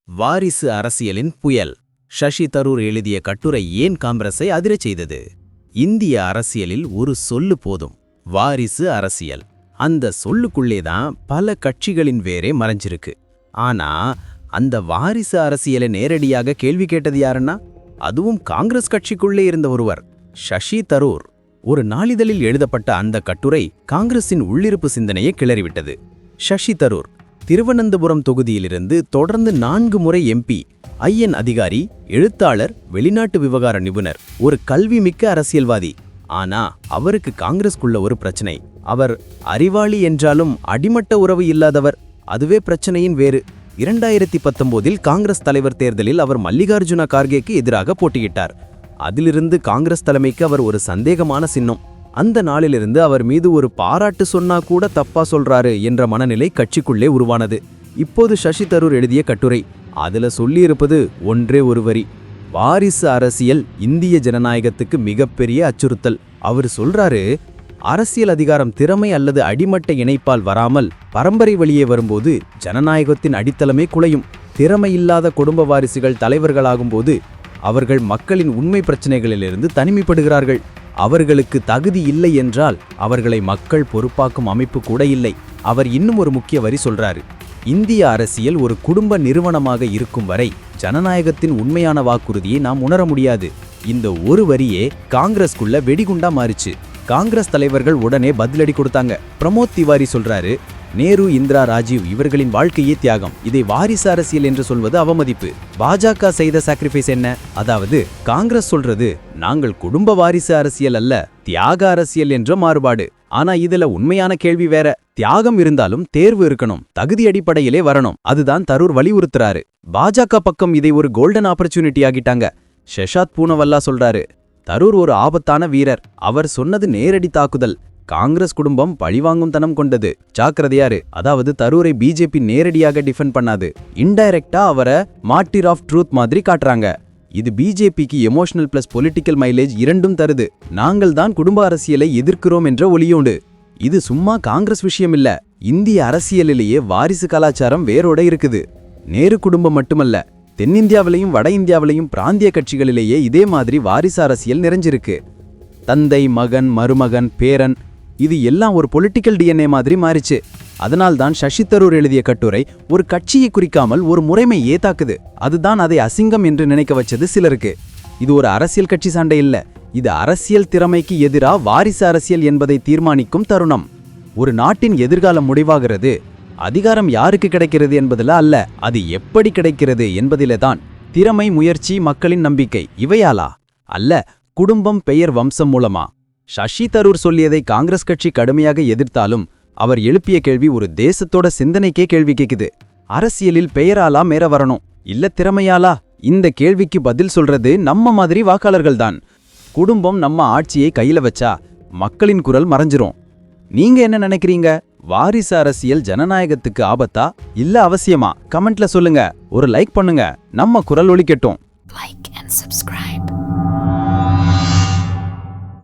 வாரிசு அரசியலின் புயல். சசி தரூர் எழுதிய கட்டுரை ஏன் காங்கிரஸை அதிரச் செய்தது? இந்திய அரசியலில் ஒரு சொல்லு போதும், வாரிசு அரசியல். அந்த சொல்லுக்குள்ளேதான் பல கட்சிகளின் வேரே மறைஞ்சிருக்கு. ஆனா அந்த வாரிசு அரசியலை நேரடியாக கேள்வி கேட்டது யாருன்னா, அதுவும் காங்கிரஸ் கட்சிக்குள்ளே இருந்த ஒருவர், சசி தரூர். ஒரு நாளிதழில் எழுதப்பட்ட அந்த கட்டுரை காங்கிரசின் உள்ளிருப்பு சிந்தனையை கிளறிவிட்டது. சசி தரூர் திருவனந்தபுரம் தொகுதியிலிருந்து தொடர்ந்து 4 முறை எம்பி, ஐஎன் அதிகாரி, எழுத்தாளர், வெளிநாட்டு விவகார நிபுணர், ஒரு கல்விமிக்க அரசியல்வாதி. ஆனா அவருக்கு காங்கிரஸ்குள்ள ஒரு பிரச்சனை. அவர் அறிவாளி என்றாலும் அடிமட்ட உறவு இல்லாதவர். அதுவே பிரச்சனையின் வேறு. 2019இல் காங்கிரஸ் தலைவர் தேர்தலில் அவர் மல்லிகார்ஜுன கார்கேக்கு எதிராக போட்டியிட்டார். அதிலிருந்து காங்கிரஸ் தலைமைக்கு அவர் ஒரு சந்தேகமான சின்னம். அந்த நாளிலிருந்து அவர் மீது ஒரு பாராட்டு சொன்னா கூட தப்பா சொல்றாரு என்ற மனநிலை கட்சிக்குள்ளே உருவானது. இப்போது சசி தரூர் எழுதிய கட்டுரை, அதுல சொல்லியிருப்பது ஒன்றே ஒரு வரி: வாரிசு அரசியல் இந்திய ஜனநாயகத்துக்கு மிகப்பெரிய அச்சுறுத்தல். அவர் சொல்றாரு, அரசியல் அதிகாரம் திறமை அல்லது அடிமட்ட இணைப்பால் வராமல் பரம்பரை வழியே வரும்போது ஜனநாயகத்தின் அடித்தளமே குலையும். திறமை இல்லாத குடும்ப வாரிசுகள் தலைவர்களாகும்போது அவர்கள் மக்களின் உண்மை பிரச்சனைகளிலிருந்து தனிமைப்படுகிறார்கள். அவர்களுக்கு தகுதி இல்லை என்றால் அவர்களை மக்கள் பொறுப்பாக்கும் அமைப்பு கூட இல்லை. அவர் இன்னும் ஒரு முக்கிய வரி சொல்றாரு: இந்திய அரசியல் ஒரு குடும்ப நிறுவனமாக இருக்கும் வரை ஜனநாயகத்தின் உண்மையான வாக்குறுதியை நாம் உணர முடியாது. இந்த ஒரு வரியே காங்கிரஸ்குள்ள வெடிகுண்டா மாறிச்சு. காங்கிரஸ் தலைவர்கள் உடனே பதிலடி கொடுத்தாங்க. பிரமோத் திவாரி சொல்றாரு, நேரு, இந்திரா, ராஜீவ் இவர்களின் வாழ்க்கையே தியாகம். இதை வாரிசு அரசியல் என்று சொல்வது அவமதிப்பு. பாஜக செய்த சாக்ரிஃபைஸ் என்ன? அதாவது காங்கிரஸ் சொல்றது, நாங்கள் குடும்ப வாரிசு அரசியல் அல்ல, தியாக அரசியல் என்ற மாறுபாடு. ஆனா இதுல உண்மையான கேள்வி வேற. தியாகம் இருந்தாலும் தேர்வு இருக்கணும், தகுதி அடிப்படையிலே வரணும். அதுதான் தரூர் வலியுறுத்துறாரு. பாஜக பக்கம் இதை ஒரு கோல்டன் ஆப்பர்ச்சுனிட்டி ஆகிட்டாங்க. ஷெஷாத் பூனவல்லா சொல்றாரு, தரூர் ஒரு ஆபத்தான வீரர். அவர் சொன்னது நேரடி தாக்குதல். காங்கிரஸ் குடும்பம் பழிவாங்கும் தனம் கொண்டது. ஜாக்கிரதையாரு. அதாவது தரூரை பிஜேபி நேரடியாக டிஃபெண்ட் பண்ணாது, இன்டைரக்டா அவரை மார்ட்டிர் ஆஃப் ட்ரூத் மாதிரி காட்டுறாங்க. இது பிஜேபிக்கு எமோஷனல் பிளஸ் பொலிட்டிக்கல் மைலேஜ் இரண்டும் தருது. நாங்கள் தான் குடும்ப அரசியலை எதிர்க்கிறோம் என்ற ஒளியோடு. இது சும்மா காங்கிரஸ் விஷயம் இல்ல, இந்திய அரசியலிலேயே வாரிசு கலாச்சாரம் வேரோட இருக்குது. நேரு குடும்பம் மட்டுமல்ல, தென்னிந்தியாவிலையும் வட இந்தியாவிலையும் பிராந்திய கட்சிகளிலேயே இதே மாதிரி வாரிசு அரசியல் நிறைஞ்சிருக்கு. தந்தை, மகன், மருமகன், பேரன், இது எல்லாம் ஒரு பொலிட்டிக்கல் டிஎன்ஏ மாதிரி மாறிச்சு. அதனால்தான் சசி தரூர் எழுதிய கட்டுரை ஒரு கட்சியை குறிக்காமல் ஒரு முறைமை ஏதாக்குது. அதுதான் அதை அசிங்கம் என்று நினைக்க வச்சது சிலருக்கு. இது ஒரு அரசியல் கட்சி சண்டை இல்ல, இது அரசியல் திறமைக்கு எதிரா வாரிசு அரசியல் என்பதை தீர்மானிக்கும் தருணம். ஒரு நாட்டின் எதிர்காலம் முடிவாகிறது அதிகாரம் யாருக்கு கிடைக்கிறது என்பதில் அல்ல, அது எப்படி கிடைக்கிறது என்பதிலே தான். திறமை, முயற்சி, மக்களின் நம்பிக்கை இவையாலா அல்ல, குடும்பம், பெயர், வம்சம் மூலமா. சசி தரூர் சொல்லியதை காங்கிரஸ் கட்சி கடுமையாக எதிர்த்தாலும் அவர் எழுப்பிய கேள்வி ஒரு தேசத்தோட சிந்தனைக்கே கேள்வி கேக்குது. அரசியலில் பெயராலா மேற வரணும், இல்ல திறமையாலா? இந்த கேள்விக்கு பதில் சொல்றது நம்ம மாதிரி வாக்காளர்கள் தான். குடும்பம் நம்ம ஆட்சியை கையில வச்சா மக்களின் குரல் மறைஞ்சிரும். நீங்க என்ன நினைக்கிறீங்க? வாரிசு அரசியல் ஜனநாயகத்துக்கு ஆபத்தா இல்ல அவசியமா? கமெண்ட்ல சொல்லுங்க. ஒரு லைக் பண்ணுங்க, நம்ம குரல் ஒலிக்கட்டும். Like and subscribe.